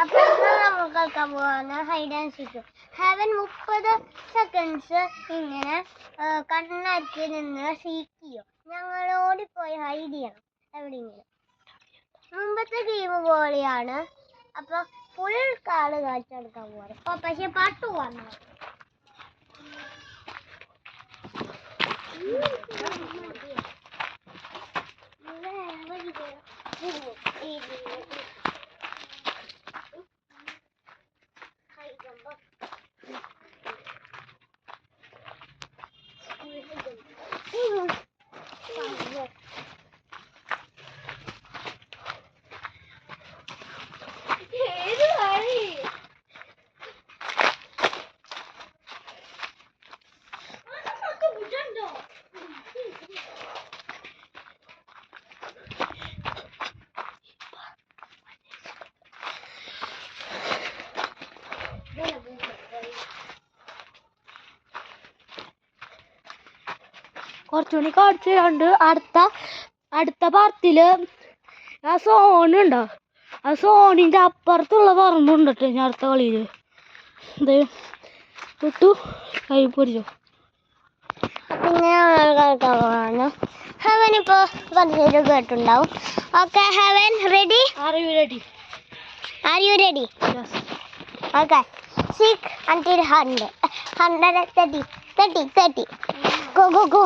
അപ്പോൾ നമ്മൾ കളിക്കാൻ പോവാണ് hide and seek. Heaven 30 seconds ഇങ്ങനെ കണ്ണടച്ച് നിന്ന് സീക്ക് ചെയ്യും. ഞങ്ങൾ ഓടിപ്പോയി ഹൈഡ് ചെയ്യണം എവിടെയെങ്കിലും. മുമ്പത്തെ ഗെയിം പോലെയാണ്. അപ്പോൾ ഫുൾ കാർഡ് കാണിച്ചെടുക്കാൻ പോവാറ്. അപ്പോൾ പക്ഷേ പാട്ട് വന്നു. കുറച്ചുകൂടി കാണിച്ചു തരാണ്ട്. അടുത്ത പാർട്ടില് ആ സോണുണ്ടോ, ആ സോണിന്റെ അപ്പുറത്തുള്ള പറമ്പുണ്ട് കേട്ടോ. ഞാൻ അടുത്ത കളിയില് ഇത് തൊട്ടു കൈ പൊരിച്ചോ. പിന്നെ കളിക്കാൻ ഹെവൻ ഇപ്പോൾ കുറച്ച് കേട്ടുണ്ടാവും. Okay Heaven ready? Are you ready? Okay. Seek until 100. 130. 30. Go. Go.